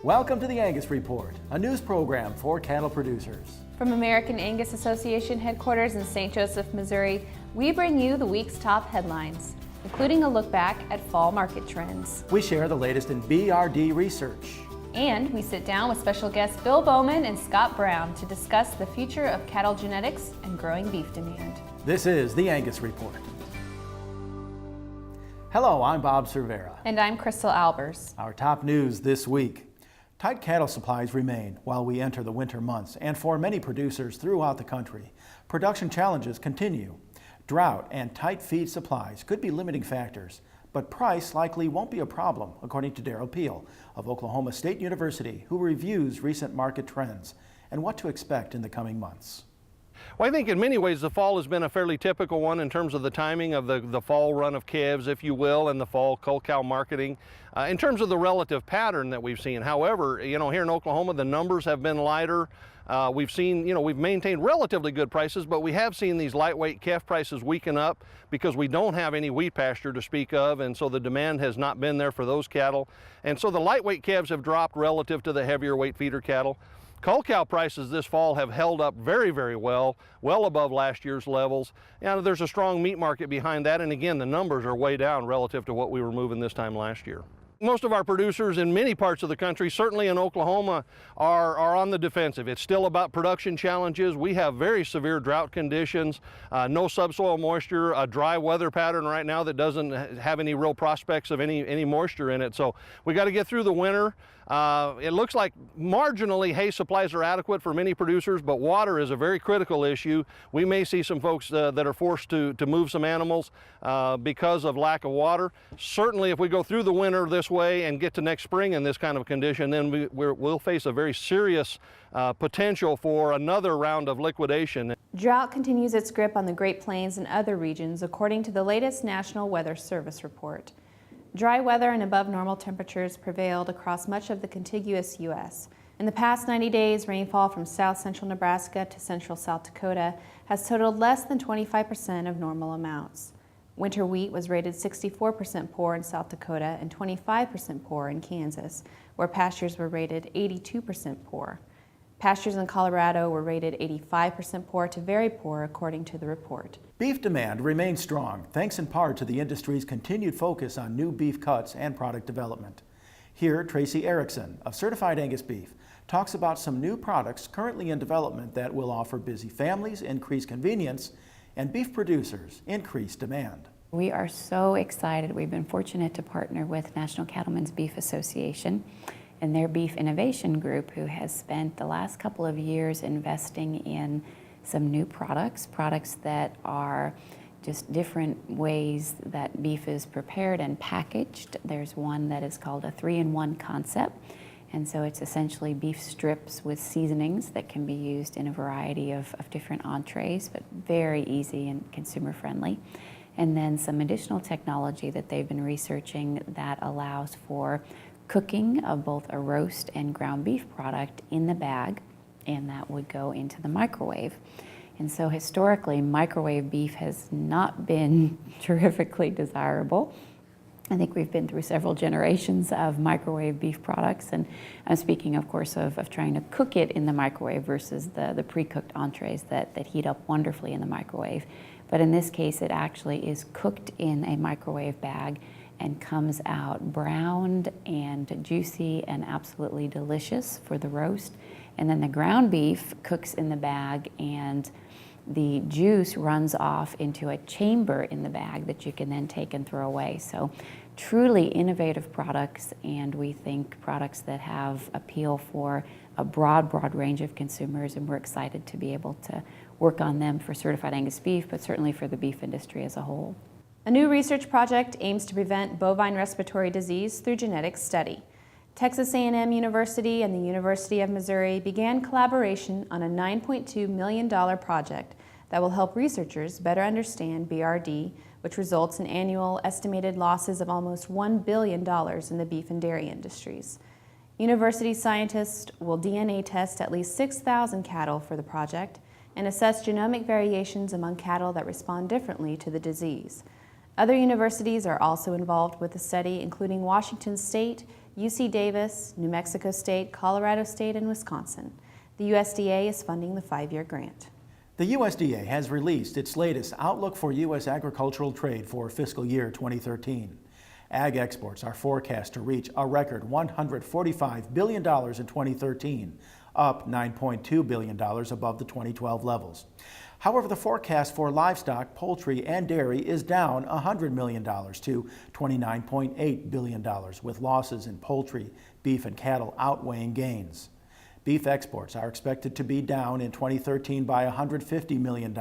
Welcome to the Angus Report, a news program for cattle producers. From American Angus Association headquarters in St. Joseph, Missouri, we bring you the week's top headlines, including a look back at fall market trends. We share the latest in BRD research. And we sit down with special guests Bill Bowman and Scott Brown to discuss the future of cattle genetics and growing beef demand. This is the Angus Report. Hello, I'm Bob Cervera. And I'm Crystal Albers. Our top news this week. Tight cattle supplies remain while we enter the winter months, and for many producers throughout the country, production challenges continue. Drought and tight feed supplies could be limiting factors, but price likely won't be a problem, according to Derrell of Oklahoma State University, who reviews recent market trends and what to expect in the coming months. Well, I think in many ways the fall has been a fairly typical one in terms of the timing of the fall run of calves, if you will, and the fall cull cow marketing. In terms of the relative pattern that we've seen, however, here in Oklahoma the numbers have been lighter. We've seen, we've maintained relatively good prices, but we have seen these lightweight calf prices weaken up because we don't have any wheat pasture to speak of, and so the demand has not been there for those cattle. And so the lightweight calves have dropped relative to the heavier weight feeder cattle. Cull cow prices this fall have held up very, very well above last year's levels. And there's a strong meat market behind that, and again, the numbers are way down relative to what we were moving this time last year. Most of our producers in many parts of the country, certainly in Oklahoma, are on the defensive. It's still about production challenges. We have very severe drought conditions, no subsoil moisture, a dry weather pattern right now that doesn't have any real prospects of any moisture in it. So we got to get through the winter. It looks like marginally hay supplies are adequate for many producers, but water is a very critical issue. We may see some folks that are forced to move some animals because of lack of water. Certainly if we go through the winter this way and get to next spring in this kind of condition, then we'll face a very serious potential for another round of liquidation. Drought continues its grip on the Great Plains and other regions, according to the latest National Weather Service report. Dry weather and above normal temperatures prevailed across much of the contiguous U.S. In the past 90 days, rainfall from south-central Nebraska to central South Dakota has totaled less than 25% of normal amounts. Winter wheat was rated 64% poor in South Dakota and 25% poor in Kansas, where pastures were rated 82% poor. Pastures in Colorado were rated 85% poor to very poor, according to the report. Beef demand remains strong, thanks in part to the industry's continued focus on new beef cuts and product development. Here, Tracy Erickson of Certified Angus Beef talks about some new products currently in development that will offer busy families increased convenience and beef producers increased demand. We are so excited. We've been fortunate to partner with National Cattlemen's Beef Association and their Beef Innovation Group, who has spent the last couple of years investing in some new products that are just different ways that beef is prepared and packaged. There's one that is called a 3-in-1 concept, and so it's essentially beef strips with seasonings that can be used in a variety of different entrees, but very easy and consumer friendly. And then some additional technology that they've been researching that allows for cooking of both a roast and ground beef product in the bag, and that would go into the microwave. And so historically, microwave beef has not been terrifically desirable. I think we've been through several generations of microwave beef products, and I'm speaking, of course, of trying to cook it in the microwave versus the pre-cooked entrees that heat up wonderfully in the microwave. But in this case, it actually is cooked in a microwave bag and comes out browned and juicy and absolutely delicious for the roast. And then the ground beef cooks in the bag, and the juice runs off into a chamber in the bag that you can then take and throw away. So truly innovative products, and we think products that have appeal for a broad range of consumers, and we're excited to be able to work on them for Certified Angus Beef, but certainly for the beef industry as a whole. A new research project aims to prevent bovine respiratory disease through genetic study. Texas A&M University and the University of Missouri began collaboration on a $9.2 million project that will help researchers better understand BRD, which results in annual estimated losses of almost $1 billion in the beef and dairy industries. University scientists will DNA test at least 6,000 cattle for the project and assess genomic variations among cattle that respond differently to the disease. Other universities are also involved with the study, including Washington State, UC Davis, New Mexico State, Colorado State, and Wisconsin. The USDA is funding the 5-year grant. The USDA has released its latest Outlook for U.S. agricultural trade for fiscal year 2013. Ag exports are forecast to reach a record $145 billion in 2013, up $9.2 billion above the 2012 levels. However, the forecast for livestock, poultry, and dairy is down $100 million to $29.8 billion, with losses in poultry, beef, and cattle outweighing gains. Beef exports are expected to be down in 2013 by $150 million,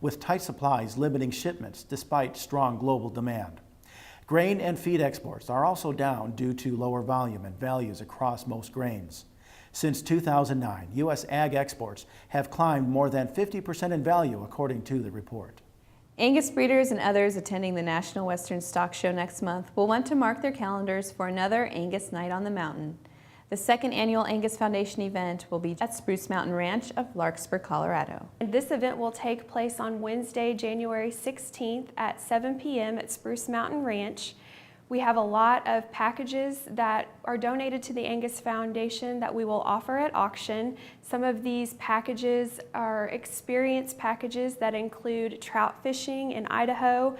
with tight supplies limiting shipments despite strong global demand. Grain and feed exports are also down due to lower volume and values across most grains. Since 2009, U.S. ag exports have climbed more than 50% in value, according to the report. Angus breeders and others attending the National Western Stock Show next month will want to mark their calendars for another Angus Night on the Mountain. The second annual Angus Foundation event will be at Spruce Mountain Ranch of Larkspur, Colorado. And this event will take place on Wednesday, January 16th at 7 p.m. at Spruce Mountain Ranch. We have a lot of packages that are donated to the Angus Foundation that we will offer at auction. Some of these packages are experience packages that include trout fishing in Idaho,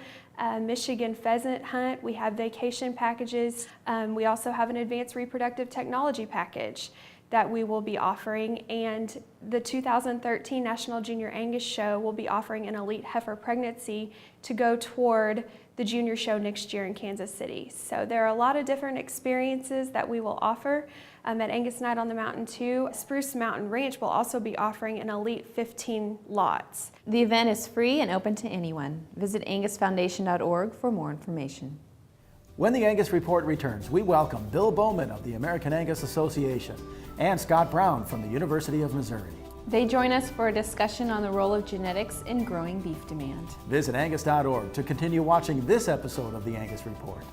Michigan pheasant hunt. We have vacation packages. We also have an advanced reproductive technology package that we will be offering, and the 2013 National Junior Angus Show will be offering an elite heifer pregnancy to go toward the junior show next year in Kansas City. So there are a lot of different experiences that we will offer at Angus Night on the Mountain too. Spruce Mountain Ranch will also be offering an elite 15 lots. The event is free and open to anyone. Visit angusfoundation.org for more information. When the Angus Report returns, we welcome Bill Bowman of the American Angus Association and Scott Brown from the University of Missouri. They join us for a discussion on the role of genetics in growing beef demand. Visit angus.org to continue watching this episode of the Angus Report.